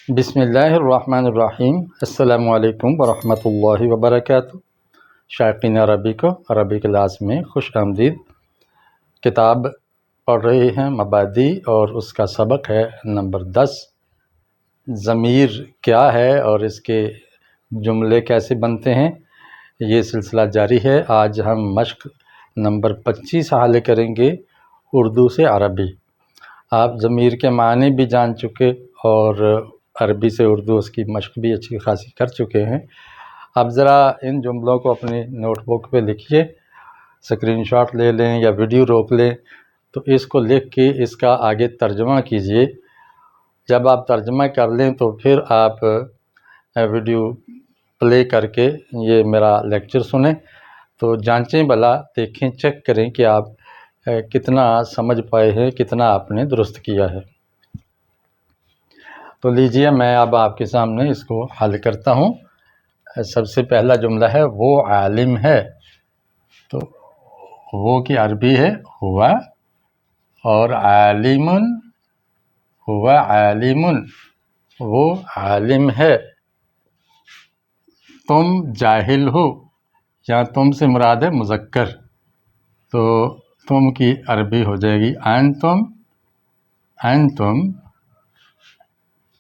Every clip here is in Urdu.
بسم اللہ الرحمن الرحیم۔ السلام علیکم ورحمۃ اللہ وبرکاتہ۔ شائقین عربی کو عربی کلاس میں خوش آمدید۔ کتاب پڑھ رہے ہیں مبادی، اور اس کا سبق ہے نمبر 10۔ ضمیر کیا ہے اور اس کے جملے کیسے بنتے ہیں، یہ سلسلہ جاری ہے۔ آج ہم مشق نمبر 25 حل کریں گے، اردو سے عربی۔ آپ ضمیر کے معنی بھی جان چکے اور عربی سے اردو اس کی مشق بھی اچھی خاصی کر چکے ہیں۔ اب ذرا ان جملوں کو اپنی نوٹ بک پہ لکھیے، اسکرین شاٹ لے لیں یا ویڈیو روک لیں، تو اس کو لکھ کے اس کا آگے ترجمہ کیجئے۔ جب آپ ترجمہ کر لیں تو پھر آپ ویڈیو پلے کر کے یہ میرا لیکچر سنیں، تو جانچیں بھلا، دیکھیں، چیک کریں کہ آپ کتنا سمجھ پائے ہیں، کتنا آپ نے درست کیا ہے۔ تو لیجئے میں اب آپ کے سامنے اس کو حل کرتا ہوں۔ سب سے پہلا جملہ ہے وہ عالم ہے، تو وہ کی عربی ہے ہوا، اور عالم، ہوا عالم، وہ عالم ہے۔ تم جاہل ہو، یہاں تم سے مراد ہے مذکر، تو تم کی عربی ہو جائے گی انتم۔ انتم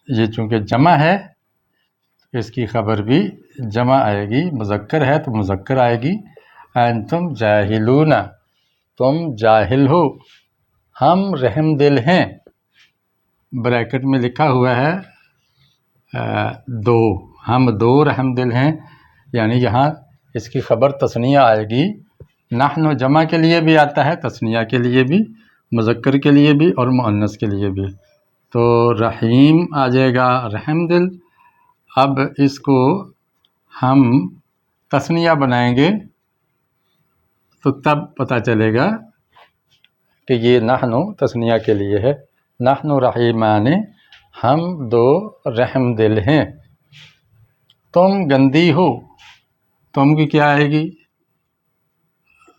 یہ چونکہ جمع ہے، اس کی خبر بھی جمع آئے گی، مذکر ہے تو مذکر آئے گی۔ انتم جاہلون، تم جاہل ہو۔ ہم رحم دل ہیں، بریکٹ میں لکھا ہوا ہے دو، ہم دو رحم دل ہیں، یعنی یہاں اس کی خبر تثنیہ آئے گی۔ نحن جمع کے لیے بھی آتا ہے، تثنیہ کے لیے بھی، مذکر کے لیے بھی اور مؤنث کے لیے بھی۔ تو رحیم آ جائے گا رحم دل۔ اب اس کو ہم تثنیہ بنائیں گے تو تب پتہ چلے گا کہ یہ نحن تثنیہ کے لیے ہے۔ نحن رحیمان، ہم دو رحم دل ہیں۔ تم گندی ہو، تم کی کیا آئے گی؟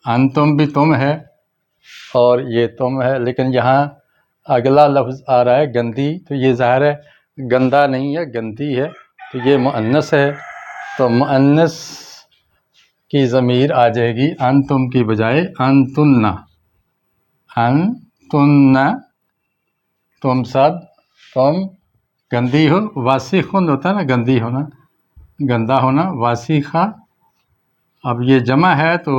انتم بھی تم ہے اور یہ تم ہے، لیکن یہاں اگلا لفظ آ رہا ہے گندی، تو یہ ظاہر ہے گندا نہیں ہے، گندی ہے، تو یہ مؤنث ہے، تو مؤنث کی ضمیر آ جائے گی انتم کی بجائے انتن۔ انتن، تم سب، تم گندی ہو۔ واسخن ہوتا ہے نا گندی ہونا، گندا ہونا، واسخہ۔ اب یہ جمع ہے تو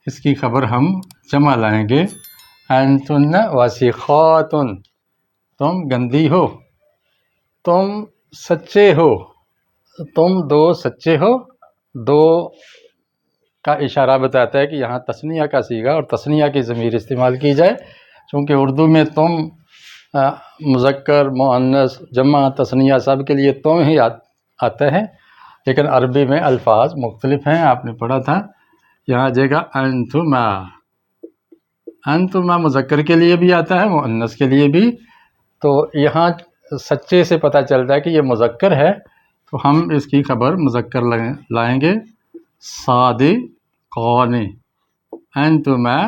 اس کی خبر ہم جمع لائیں گے، انتن واسخات، تم گندی ہو۔ تم سچے ہو، تم دو سچے ہو، دو کا اشارہ بتاتا ہے کہ یہاں تثنیہ کا صیغہ اور تثنیہ کی ضمیر استعمال کی جائے، چونکہ اردو میں تم مذکر، مؤنث، جمع، تثنیہ سب کے لیے تم ہی آتا ہے، لیکن عربی میں الفاظ مختلف ہیں، آپ نے پڑھا تھا۔ یہاں آ جائے گا انتما۔ انتما مذکر کے لیے بھی آتا ہے، مؤنث کے لیے بھی، تو یہاں سچے سے پتہ چلتا ہے کہ یہ مذکر ہے، تو ہم اس کی خبر مذکر لائیں گے، صادقان۔ انتما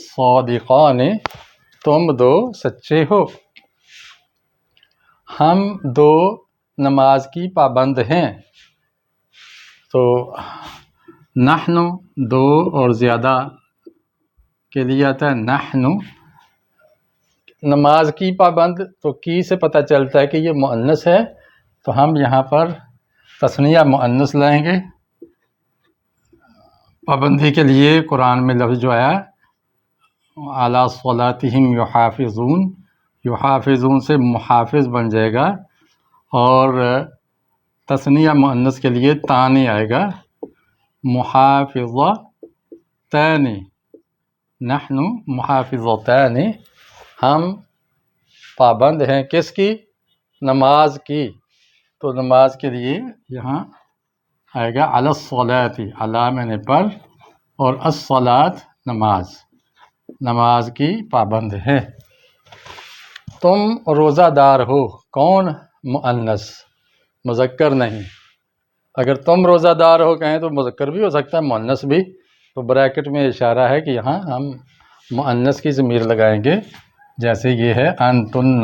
صادقان، تم دو سچے ہو۔ ہم دو نماز کی پابند ہیں، تو نحن دو اور زیادہ کے لیے آتا ہے نحن۔ نماز کی پابند، تو کی سے پتہ چلتا ہے کہ یہ مؤنث ہے، تو ہم یہاں پر تثنیہ مؤنث لائیں گے۔ پابندی کے لیے قرآن میں لفظ جو آیا علی صلاتہم یحافظون، یحافظون سے محافظ بن جائے گا، اور تثنیہ مؤنث کے لیے تانی آئے گا، محافظتین۔ نحن محافظتین، ہم پابند ہیں کس کی؟ نماز کی، تو نماز کے لیے یہاں آئے گا علی الصلاۃ، علی میں نے پر، اور الصلاۃ نماز، نماز کی پابند ہے۔ تم روزہ دار ہو، کون؟ مؤنث، مذکر نہیں۔ اگر تم روزہ دار ہو کہیں تو مذکر بھی ہو سکتا ہے، مؤنث بھی، تو بریکٹ میں اشارہ ہے کہ یہاں ہم مؤنث کی ضمیر لگائیں گے، جیسے یہ ہے انتن۔